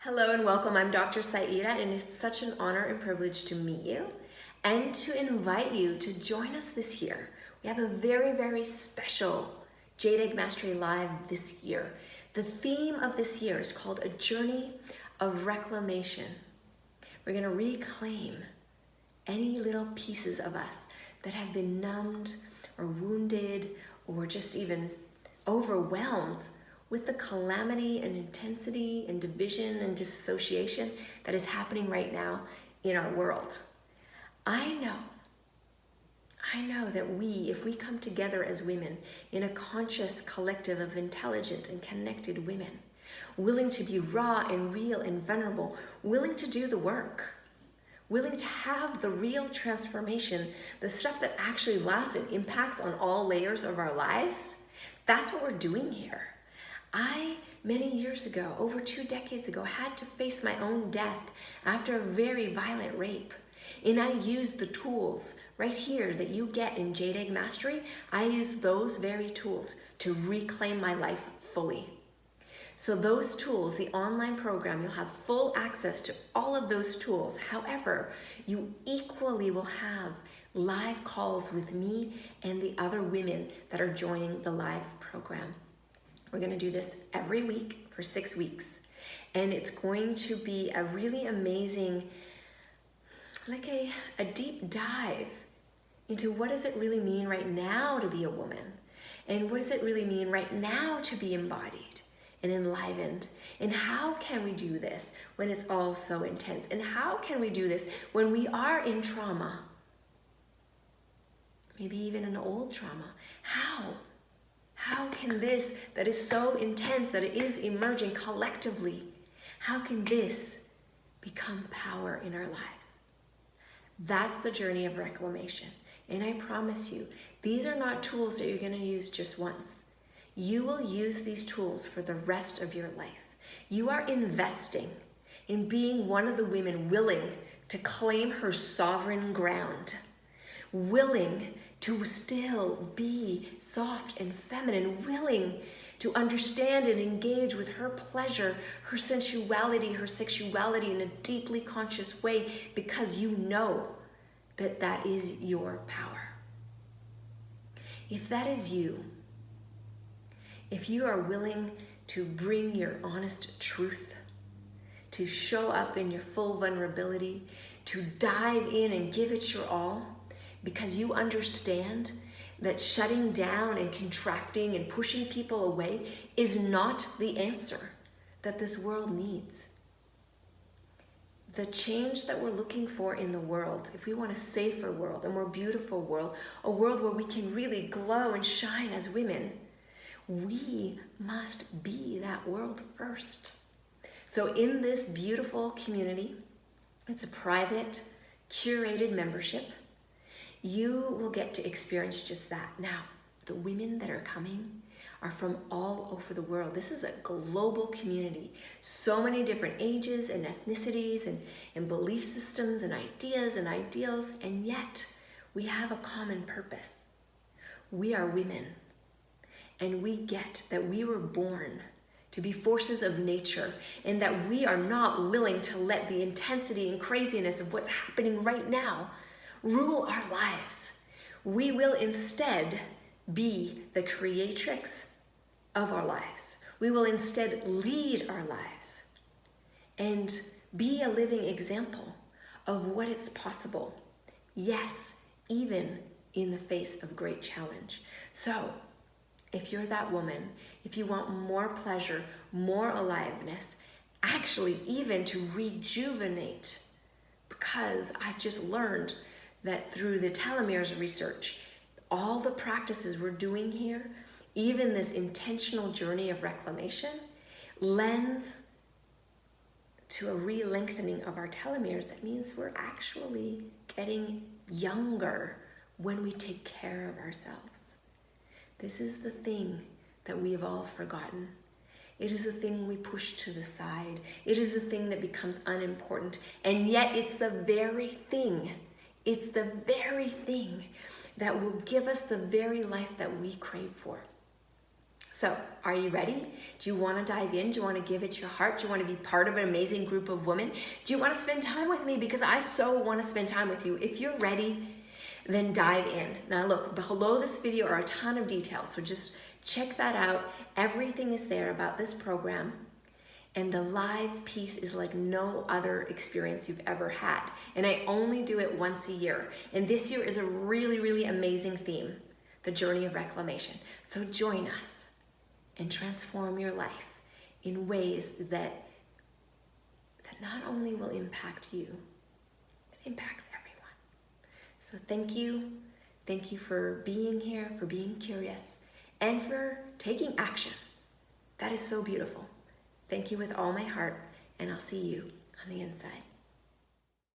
Hello and welcome. I'm Dr. Saida, and it's such an honor and privilege to meet you and to invite you to join us this year. We have a very special Jade Egg Mastery Live this year. The theme of this year is called A Journey of Reclamation. We're going to reclaim any little pieces of us that have been numbed or wounded or just even overwhelmed with the calamity and intensity and division and disassociation that is happening right now in our world. I know that if we come together as women in a conscious collective of intelligent and connected women, willing to be raw and real and vulnerable, willing to do the work, willing to have the real transformation, the stuff that actually lasts and impacts on all layers of our lives, that's what we're doing here. I, many years ago, over 2 decades ago, had to face my own death after a very violent rape. And I used the tools right here that you get in Jade Egg Mastery. I used those very tools to reclaim my life fully. So those tools, the online program, you'll have full access to all of those tools. However, you equally will have live calls with me and the other women that are joining the live program. We're going to do this every week for 6 weeks. And it's going to be a really amazing, like a deep dive into what does it really mean right now to be a woman? And what does it really mean right now to be embodied and enlivened? And how can we do this when it's all so intense? And how can we do this when we are in trauma? Maybe even an old trauma. How can this, that is so intense, that it is emerging collectively, how can this become power in our lives? That's the journey of reclamation. And I promise you, these are not tools that you're going to use just once. You will use these tools for the rest of your life. You are investing in being one of the women willing to claim her sovereign ground, willing to still be soft and feminine, willing to understand and engage with her pleasure, her sensuality, her sexuality in a deeply conscious way, because you know that that is your power. If that is you, if you are willing to bring your honest truth, to show up in your full vulnerability, to dive in and give it your all, because you understand that shutting down and contracting and pushing people away is not the answer that this world needs. The change that we're looking for in the world, if we want a safer world, a more beautiful world, a world where we can really glow and shine as women, we must be that world first. So in this beautiful community, it's a private, curated membership. You will get to experience just that. Now, the women that are coming are from all over the world. This is a global community. So many different ages and ethnicities and belief systems and ideas and ideals, and yet we have a common purpose. We are women, and we get that we were born to be forces of nature, and that we are not willing to let the intensity and craziness of what's happening right now rule our lives. We will instead be the creatrix of our lives. We will instead lead our lives and be a living example of what is possible. Yes, even in the face of great challenge. So, if you're that woman, if you want more pleasure, more aliveness, actually even to rejuvenate, because I've just learned that through the telomeres research, all the practices we're doing here, even this intentional journey of reclamation, lends to a re-lengthening of our telomeres. That means we're actually getting younger when we take care of ourselves. This is the thing that we have all forgotten. It is the thing we push to the side. It is the thing that becomes unimportant, and yet it's the very thing that will give us the very life that we crave for. So, are you ready? Do you want to dive in? Do you want to give it your heart? Do you want to be part of an amazing group of women? Do you want to spend time with me? Because I so want to spend time with you. If you're ready, then dive in. Now look, below this video are a ton of details, so just check that out. Everything is there about this program. And the live piece is like no other experience you've ever had. And I only do it once a year. And this year is a really, really amazing theme, the journey of reclamation. So join us and transform your life in ways that not only will impact you, it impacts everyone. So thank you. Thank you for being here, for being curious, and for taking action. That is so beautiful. Thank you with all my heart, and I'll see you on the inside.